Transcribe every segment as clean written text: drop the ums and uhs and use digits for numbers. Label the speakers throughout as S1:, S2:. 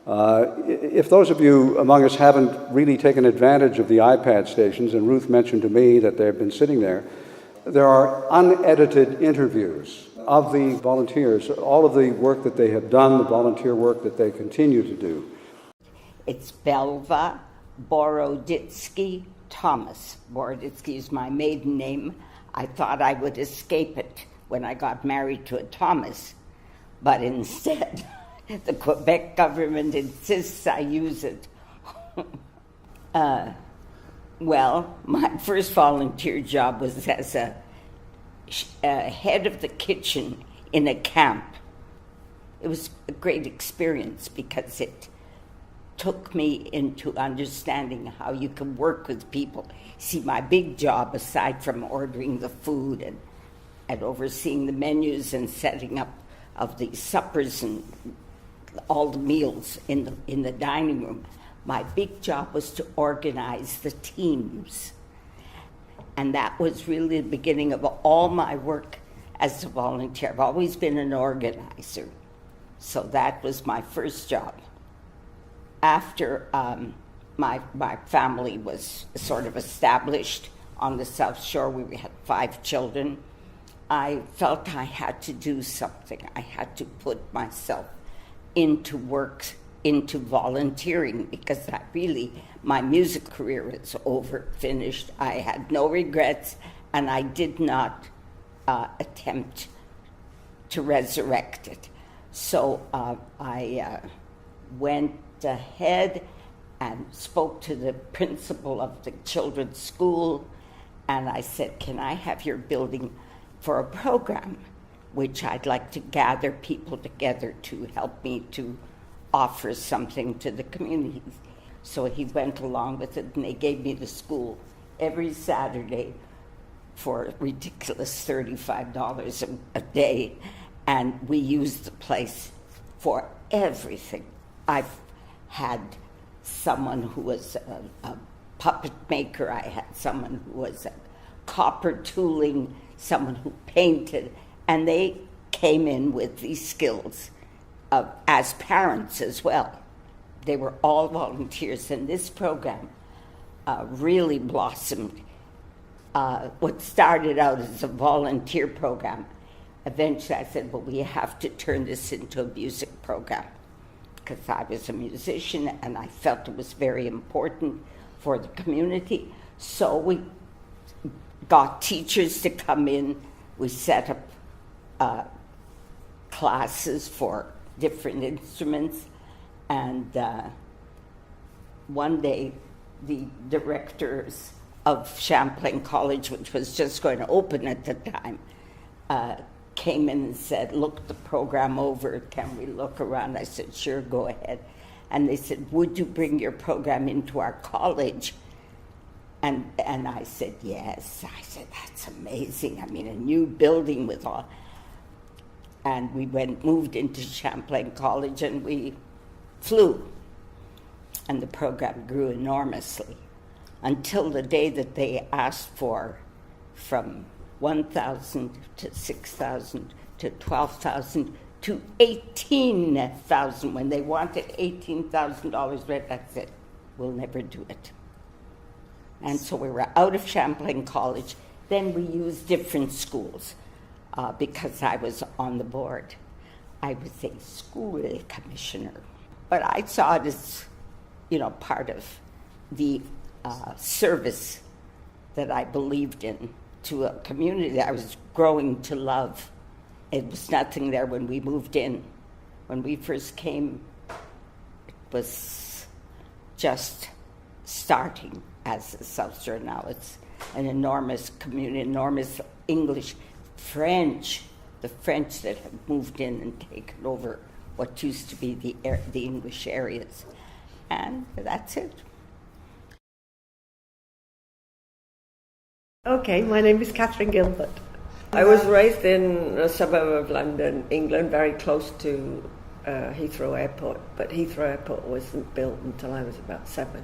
S1: If those of you among us haven't really taken advantage of the iPad stations, and Ruth mentioned to me that they've been sitting there are unedited interviews of the volunteers, all of the work that they have done, the volunteer work that they continue to do.
S2: It's Belva Boroditsky Thomas. Boroditsky is my maiden name. I thought I would escape it when I got married to a Thomas, but instead the Quebec government insists I use it. Well, my first volunteer job was as a head of the kitchen in a camp. It was a great experience because it took me into understanding how you can work with people. See, my big job, aside from ordering the food and overseeing the menus and setting up of the suppers and all the meals in the dining room, my big job was to organize the teams. And that was really the beginning of all my work as a volunteer. I've always been an organizer. So that was my first job. After my family was sort of established on the South Shore, we had 5 children, I felt I had to do something. I had to put myself into work, into volunteering, because my music career was over, finished. I had no regrets, and I did not attempt to resurrect it. So I went ahead and spoke to the principal of the children's school, and I said, can I have your building for a program, which I'd like to gather people together to help me to offer something to the community. So he went along with it, and they gave me the school every Saturday for a ridiculous $35 a day, and we used the place for everything. I've had someone who was a puppet maker, I had someone who was a copper tooling, someone who painted, and they came in with these skills as parents as well. They were all volunteers, and this program really blossomed. What started out as a volunteer program, eventually I said, well, we have to turn this into a music program, because I was a musician and I felt it was very important for the community. So we got teachers to come in. We set up classes for different instruments. And one day, the directors of Champlain College, which was just going to open at the time, came in and said, look the program over, can we look around? I said, sure, go ahead. And they said, would you bring your program into our college? And I said, yes. I said, that's amazing. I mean, a new building with all. And we moved into Champlain College, and we flew. And the program grew enormously until the day that they asked for from 1,000 to 6,000 to 12,000 to 18,000. When they wanted $18,000, I said, we'll never do it. And so we were out of Champlain College. Then we used different schools because I was on the board. I was a school commissioner. But I saw it as, part of the service that I believed in to a community that I was growing to love. It was nothing there when we moved in. When we first came, it was just starting as a South Shore. Now it's an enormous community, enormous English, French, the French that have moved in and taken over what used to be the English areas. And that's it.
S3: Okay, my name is Katherine Gilbert. I was raised in a suburb of London, England, very close to Heathrow Airport, but Heathrow Airport wasn't built until I was about 7.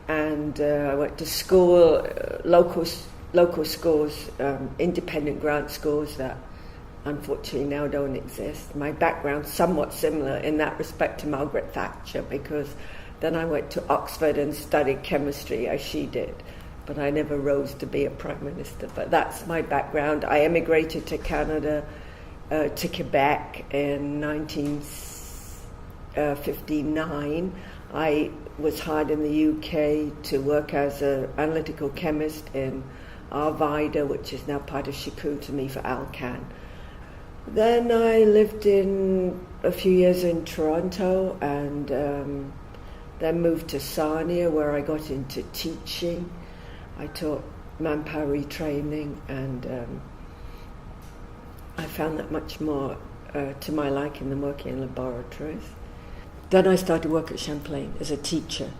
S3: And I went to school, local schools, independent grant schools that unfortunately now don't exist. My background's somewhat similar in that respect to Margaret Thatcher, because then I went to Oxford and studied chemistry as she did, but I never rose to be a prime minister. But that's my background. I emigrated to Canada, to Quebec in 1959. I was hired in the UK to work as an analytical chemist in Arvida, which is now part of Chicoutimi for Alcan. Then I lived in a few years in Toronto, and then moved to Sarnia, where I got into teaching. I taught manpower retraining, and I found that much more to my liking than working in laboratories. Then I started work at Champlain as a teacher,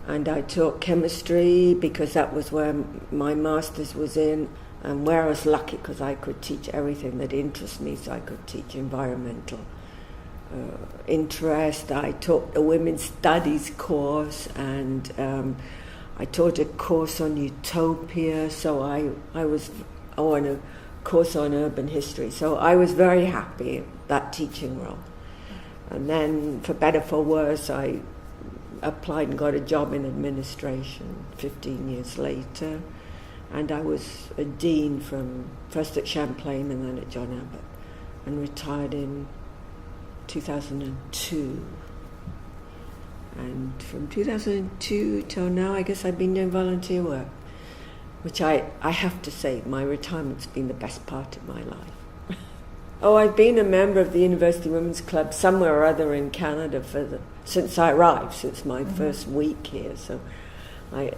S3: and I taught chemistry because that was where my master's was in, and where I was lucky because I could teach everything that interests me. So I could teach environmental interest. I taught a women's studies course, and I taught a course on utopia. So I was on a course on urban history. So I was very happy in that teaching role. And then, for better for worse, I applied and got a job in administration 15 years later. And I was a dean from first at Champlain and then at John Abbott, and retired in 2002. And from 2002 till now, I guess I've been doing volunteer work, which I have to say, my retirement's been the best part of my life. Oh, I've been a member of the University Women's Club somewhere or other in Canada since I arrived, since my first week here. So, I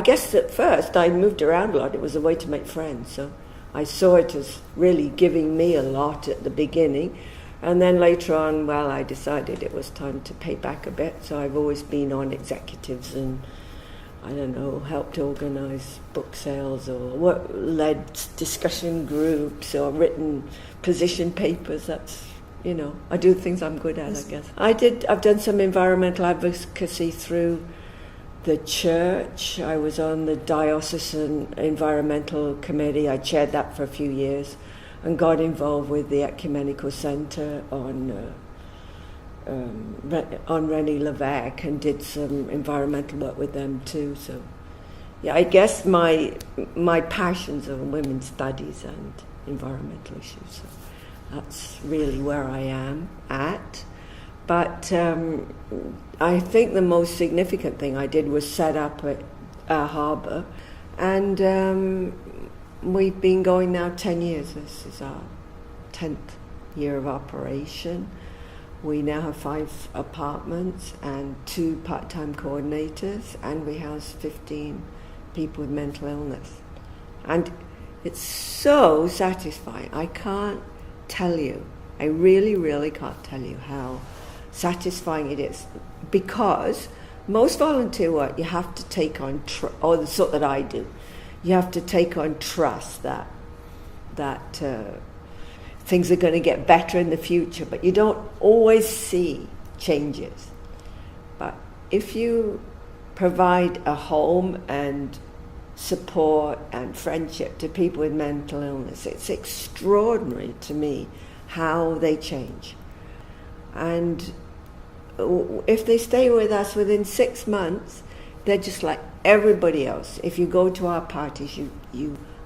S3: guess at first I moved around a lot. It was a way to make friends. So I saw it as really giving me a lot at the beginning, and then later on, well, I decided it was time to pay back a bit. So I've always been on executives and, I don't know, helped organise book sales or led discussion groups or written position papers. That's, I do things I'm good at, I guess. I've done some environmental advocacy through the church. I was on the Diocesan Environmental Committee. I chaired that for a few years and got involved with the Ecumenical Centre on René Lévesque, and did some environmental work with them too. So, yeah, I guess my passions are women's studies and environmental issues. So that's really where I am at. But I think the most significant thing I did was set up a harbour, and we've been going now 10 years. This is our 10th year of operation. We now have 5 apartments and 2 part-time coordinators, and we house 15 people with mental illness. And it's so satisfying. I can't tell you. I really, really can't tell you how satisfying it is, because most volunteer work you have to take on, or the sort that I do, you have to take on trust that things are going to get better in the future, but you don't always see changes. But if you provide a home and support and friendship to people with mental illness, it's extraordinary to me how they change. And if they stay with us within 6 months, they're just like everybody else. If you go to our parties,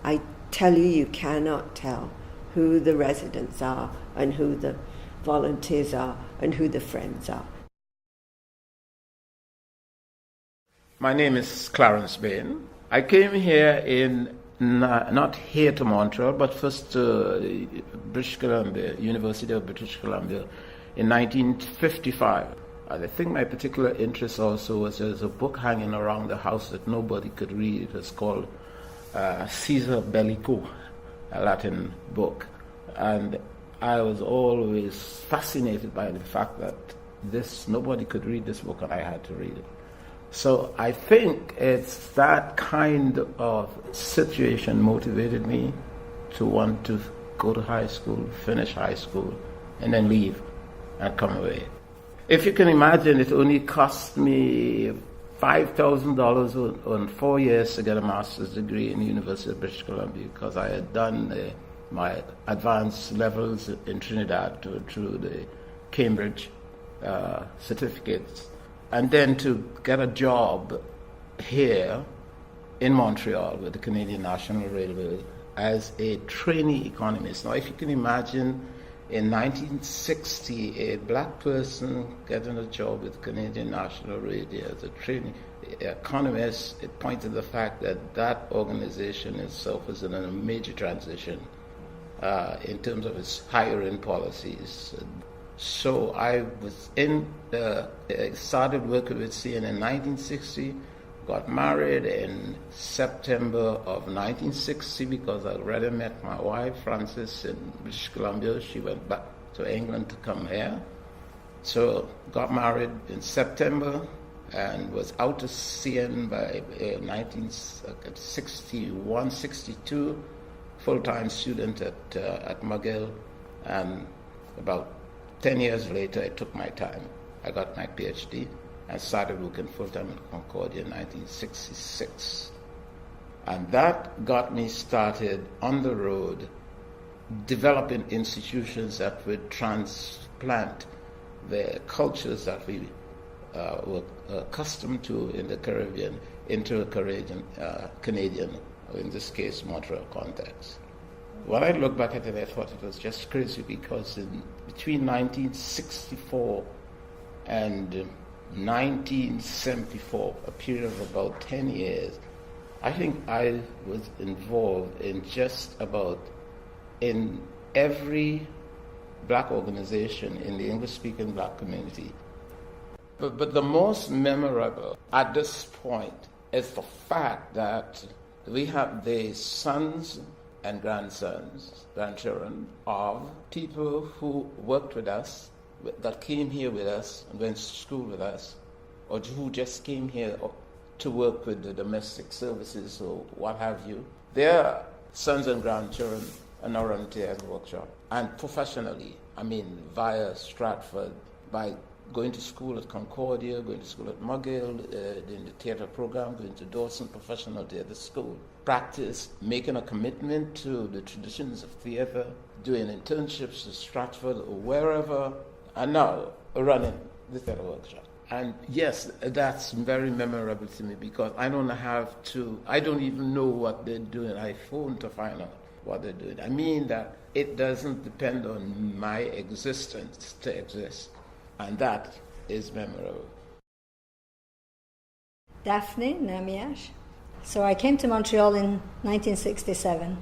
S3: I tell you, you cannot tell who the residents are and who the volunteers are and who the friends are.
S4: My name is Clarence Bayon. I came here not here to Montreal, but first to British Columbia, University of British Columbia, in 1955. I think my particular interest also was there's a book hanging around the house that nobody could read. It was called Caesar Bellico, a Latin book. And I was always fascinated by the fact that nobody could read this book, and I had to read it. So I think it's that kind of situation motivated me to want to go to high school, finish high school, and then leave and come away. If you can imagine, it only cost me $5,000 on 4 years to get a master's degree in the University of British Columbia because I had done my advanced levels in Trinidad through the Cambridge certificates. And then to get a job here in Montreal with the Canadian National Railway as a trainee economist. Now, if you can imagine, in 1960, a black person getting a job with Canadian National Radio as a trainee economist, it pointed to the fact that that organization itself was in a major transition in terms of its hiring policies. So I was started working with CN in 1960, got married in September of 1960 because I already met my wife, Frances, in British Columbia. She went back to England to come here. So got married in September and was out of CN by 1961, 62, full-time student at McGill. And about 10 years later, I took my time. I got my PhD and started working full-time in Concordia in 1966. And that got me started on the road, developing institutions that would transplant the cultures that we were accustomed to in the Caribbean into a Canadian, or in this case, Montreal context. When I look back at it, I thought it was just crazy because between 1964 and 1974, a period of about 10 years, I think I was involved in just about in every black organization in the English-speaking black community. But the most memorable at this point is the fact that we have the sons and grandchildren of people who worked with us, that came here with us and went to school with us, or who just came here to work with the domestic services or what have you. Their sons and grandchildren are now running the workshop. And professionally, I mean, via Stratford, by going to school at Concordia, going to school at McGill, doing the theatre program, going to Dawson Professional Theatre School. Practice, making a commitment to the traditions of theatre, doing internships at Stratford or wherever, and now running the theatre workshop. And yes, that's very memorable to me because I don't even know what they're doing. I phone to find out what they're doing. I mean that it doesn't depend on my existence to exist. And that is memorable.
S5: Daphne Namiash. So I came to Montreal in 1967,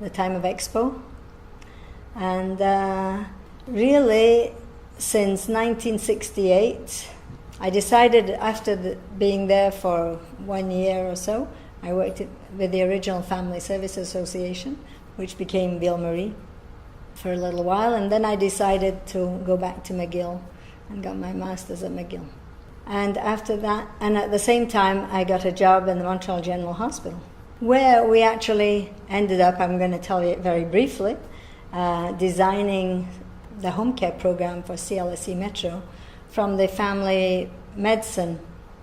S5: the time of Expo. And really, since 1968, I decided after being there for 1 year or so, I worked with the original Family Service Association, which became Ville Marie, for a little while. And then I decided to go back to McGill and got my master's at McGill. And after that, and at the same time, I got a job in the Montreal General Hospital, where we actually ended up, I'm going to tell you it very briefly, designing the home care program for CLSE Metro from the family medicine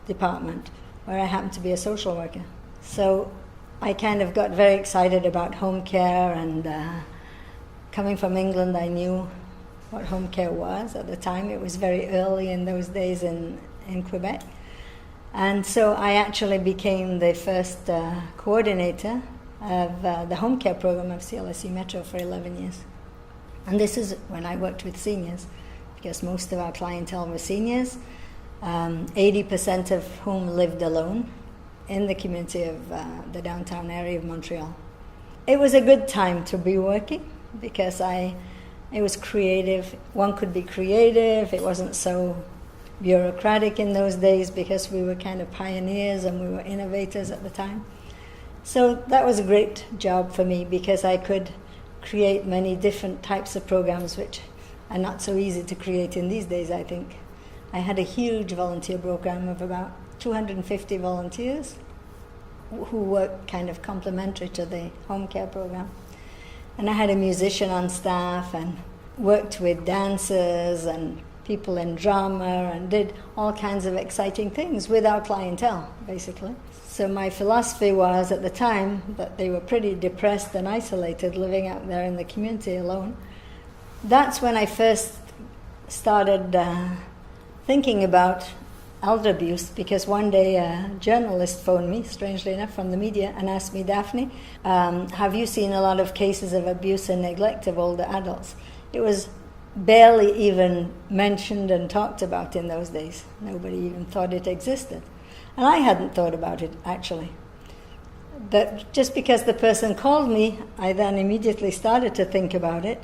S5: department, where I happened to be a social worker. So I kind of got very excited about home care, and coming from England, I knew what home care was at the time. It was very early in those days in Quebec. And so I actually became the first coordinator of the home care program of CLSE Metro for 11 years. And this is when I worked with seniors, because most of our clientele were seniors, 80% of whom lived alone in the community of the downtown area of Montreal. It was a good time to be working because it was creative. One could be creative. It wasn't so bureaucratic in those days because we were kind of pioneers and we were innovators at the time. So that was a great job for me because I could create many different types of programs which are not so easy to create in these days, I think. I had a huge volunteer program of about 250 volunteers who worked kind of complementary to the home care program. And I had a musician on staff and worked with dancers and people in drama and did all kinds of exciting things with our clientele, basically. So my philosophy was at the time that they were pretty depressed and isolated living out there in the community alone. That's when I first started thinking about elder abuse, because one day a journalist phoned me, strangely enough, from the media and asked me, Daphne, have you seen a lot of cases of abuse and neglect of older adults? It was barely even mentioned and talked about in those days. Nobody even thought it existed. And I hadn't thought about it, actually. But just because the person called me, I then immediately started to think about it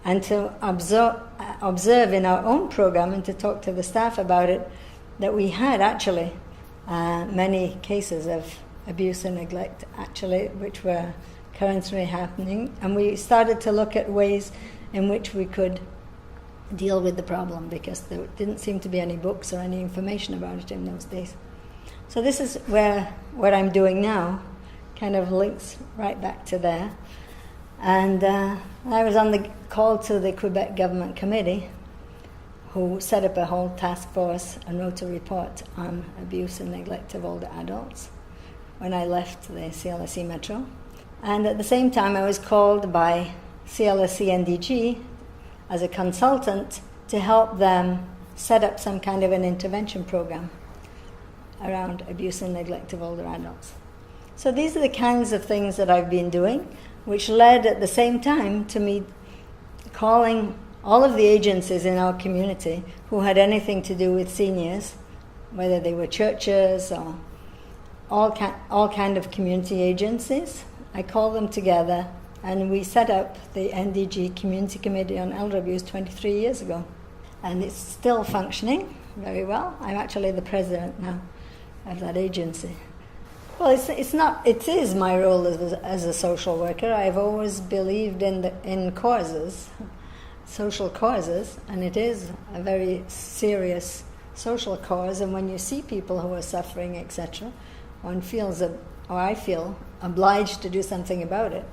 S5: and to observe in our own program and to talk to the staff about it, that we had actually many cases of abuse and neglect, actually, which were currently happening. And we started to look at ways in which we could deal with the problem, because there didn't seem to be any books or any information about it in those days. So this is where what I'm doing now kind of links right back to there. And I was on the call to the Quebec Government Committee, who set up a whole task force and wrote a report on abuse and neglect of older adults when I left the CLSE Metro. And at the same time, I was called by CLSE NDG as a consultant to help them set up some kind of an intervention program around abuse and neglect of older adults. So these are the kinds of things that I've been doing, which led at the same time to me calling all of the agencies in our community who had anything to do with seniors, whether they were churches or all kind of community agencies. I called them together, and we set up the NDG Community Committee on Elder Abuse 23 years ago. And it's still functioning very well. I'm actually the president now of that agency. Well, it is my role as a social worker. I've always believed in causes, social causes, and it is a very serious social cause. And when you see people who are suffering, etc., one feels, or I feel, obliged to do something about it.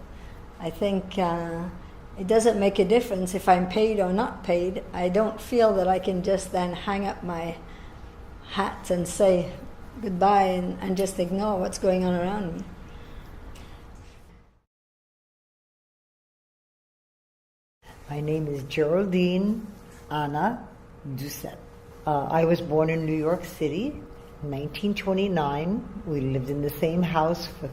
S5: I think it doesn't make a difference if I'm paid or not paid. I don't feel that I can just then hang up my hat and say goodbye and just ignore what's going on around me.
S6: My name is Geraldine Anna Doucette. I was born in New York City in 1929. We lived in the same house for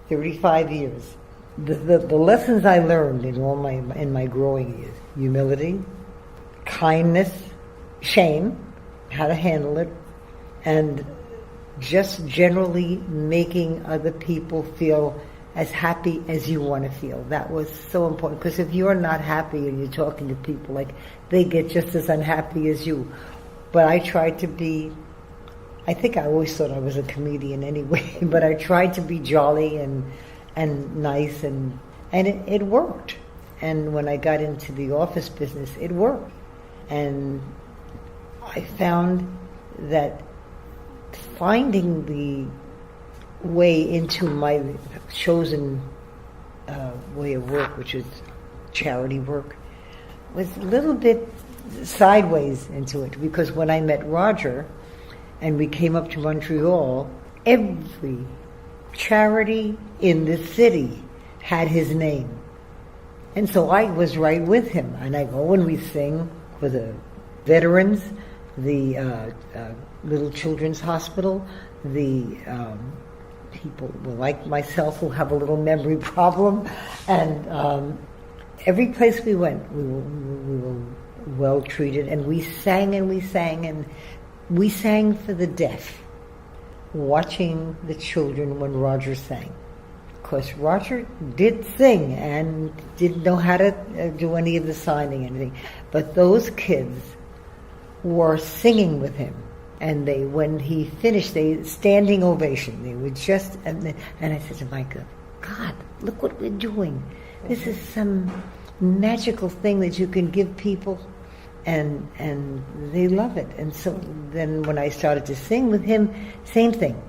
S6: 35 years. The lessons I learned in my growing years: humility, kindness, shame, how to handle it, and just generally making other people feel as happy as you want to feel. That was so important, because if you're not happy and you're talking to people, like, they get just as unhappy as you. But I tried to be, I think I always thought I was a comedian anyway, but I tried to be jolly and nice, and it worked. And when I got into the office business, it worked. And I found that finding the way into my chosen way of work, which is charity work, was a little bit sideways into it, because when I met Roger and we came up to Montreal, every charity in the city had his name. And so I was right with him, and I go and we sing for the veterans, the Little Children's Hospital, the people like myself who have a little memory problem, and every place we went, we were well treated, and we sang and we sang, and we sang for the deaf, watching the children when Roger sang. Of course, Roger did sing and didn't know how to do any of the signing, anything, but those kids were singing with him. And when he finished, standing ovation. They were just, and I said to Micah, God, look what we're doing. This is some magical thing that you can give people, and they love it. And so then when I started to sing with him, same thing.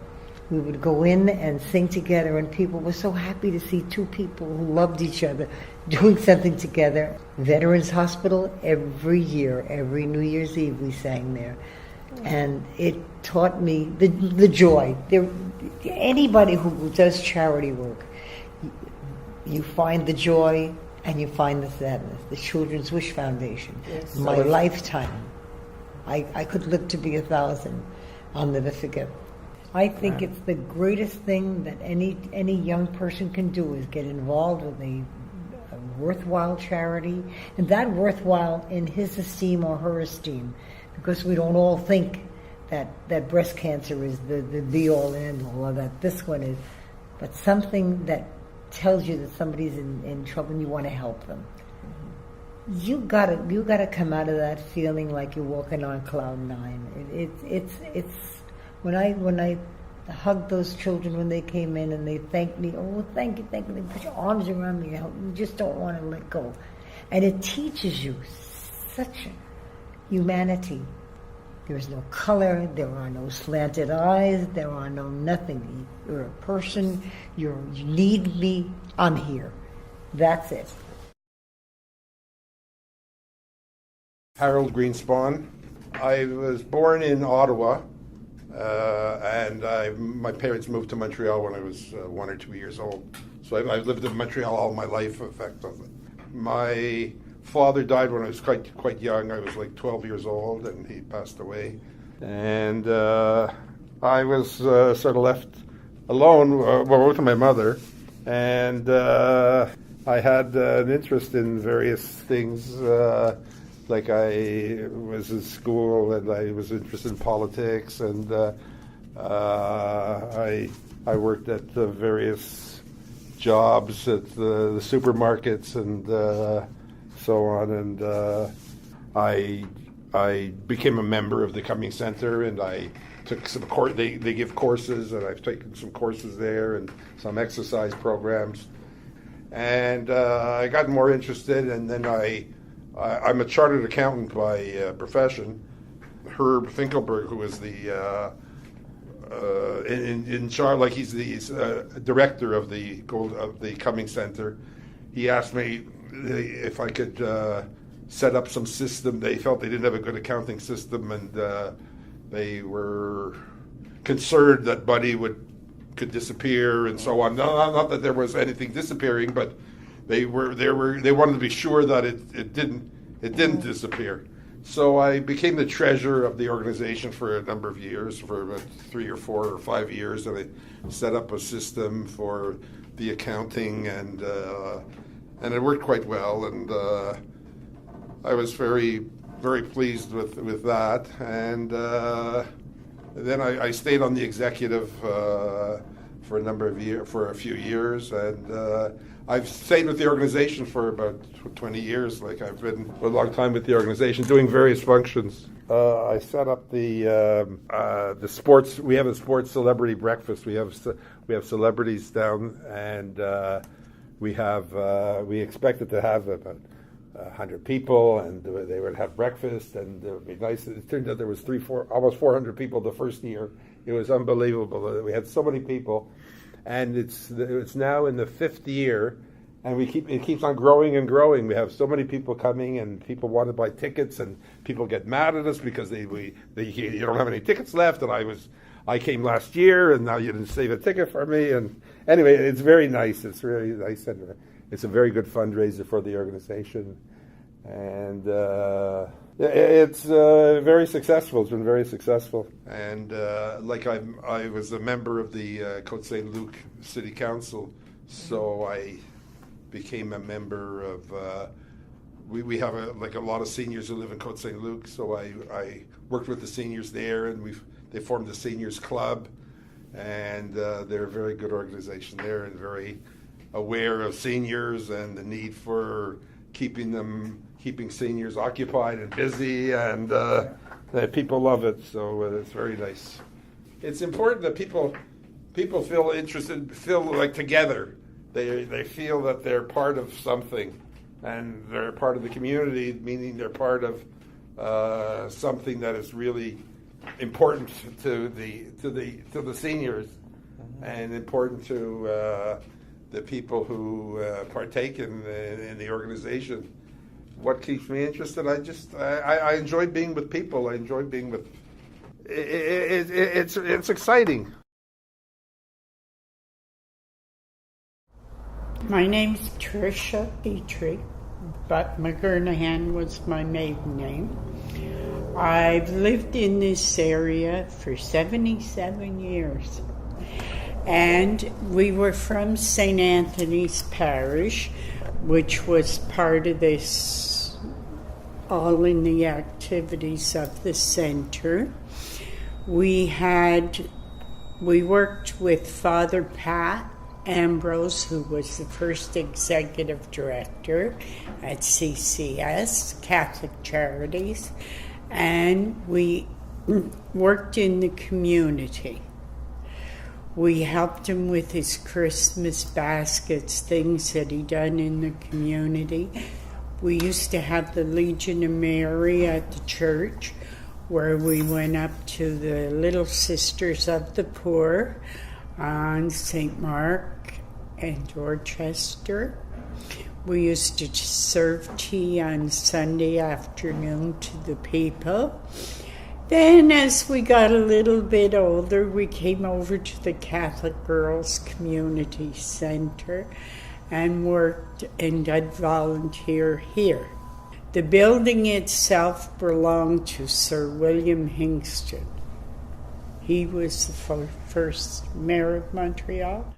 S6: We would go in and sing together, and people were so happy to see two people who loved each other doing something together. Veterans Hospital, every year, every New Year's Eve, we sang there. And it taught me the joy. Anybody who does charity work, you find the joy and you find the sadness. The Children's Wish Foundation, yes. My lifetime. I could live to be 1,000. I'll never forget. I think it's the greatest thing that any young person can do is get involved with a worthwhile charity, and that worthwhile in his esteem or her esteem, because we don't all think that breast cancer is the be-all and end-all, or that this one is, but something that tells you that somebody's in trouble and you want to help them. You gotta come out of that feeling like you're walking on cloud nine. It's when I hugged those children when they came in and they thanked me. Oh, thank you. They put your arms around me. You just don't want to let go, and it teaches you such humanity. There's no color. There are no slanted eyes. There are no nothing. You're a person. You need me. I'm here. That's it.
S7: Harold Greenspan. I was born in Ottawa, and my parents moved to Montreal when I was 1 or 2 years old. So I've lived in Montreal all my life, effectively. My father died when I was quite young. I was like 12 years old, and he passed away. And I was sort of left alone with my mother, and I had an interest in various things. Like I was in school and I was interested in politics, and I worked at the various jobs at the supermarkets and so on, and I became a member of the Cumming Center, and I took some they give courses, and I've taken some courses there and some exercise programs, and I got more interested, and then I'm a chartered accountant by profession. Herb Finkelberg, who is the in charge, like he's the director of the Cumming Center, he asked me if I could set up some system. They felt they didn't have a good accounting system, and they were concerned that money could disappear and so on. Not that there was anything disappearing, but they wanted to be sure that it didn't disappear. So I became the treasurer of the organization for a number of years, for about 3 or 4 or 5 years, and I set up a system for the accounting, and it worked quite well, and I was very, very pleased with that. And then I stayed on the executive for a few years, and I've stayed with the organization for about 20 years. Like, I've been a long time with the organization, doing various functions. I set up the sports. We have a sports celebrity breakfast. We have celebrities down, and we expected to have about 100 people, and they would have breakfast, and it would be nice. It turned out there was almost 400 people the first year. It was unbelievable. We had so many people. And it's now in the 5th year, and it keeps on growing and growing. We have so many people coming, and people want to buy tickets, and people get mad at us because you don't have any tickets left. And I came last year, and now you didn't save a ticket for me. And anyway, it's very nice. It's really nice, and it's a very good fundraiser for the organization, and it's very successful. It's been very successful. And I was a member of the Côte Saint Luc City Council, so I became a member of. We have a lot of seniors who live in Côte Saint Luc, so I worked with the seniors there, and they formed the Seniors Club, and they're a very good organization there, and very aware of seniors and the need for keeping seniors occupied and busy, and people love it, so it's very nice. It's important that people feel interested, feel like together. They feel that they're part of something, and they're part of the community, meaning they're part of something that is really important to the seniors. and important to the people who partake in the organization. What keeps me interested? I enjoy being with people. I enjoy being with. It's exciting.
S8: My name's Tricia Petrie, but McGurnahan was my maiden name. I've lived in this area for 77 years. And we were from St. Anthony's Parish, which was part of this, all in the activities of the center. We worked with Father Pat Ambrose, who was the first executive director at CCS, Catholic Charities, and we worked in the community. We helped him with his Christmas baskets, things that he done in the community. We used to have the Legion of Mary at the church, where we went up to the Little Sisters of the Poor on St. Mark and Dorchester. We used to serve tea on Sunday afternoon to the people. Then, as we got a little bit older, we came over to the Catholic Girls Community Center and worked and did volunteer here. The building itself belonged to Sir William Hingston. He was the first mayor of Montreal.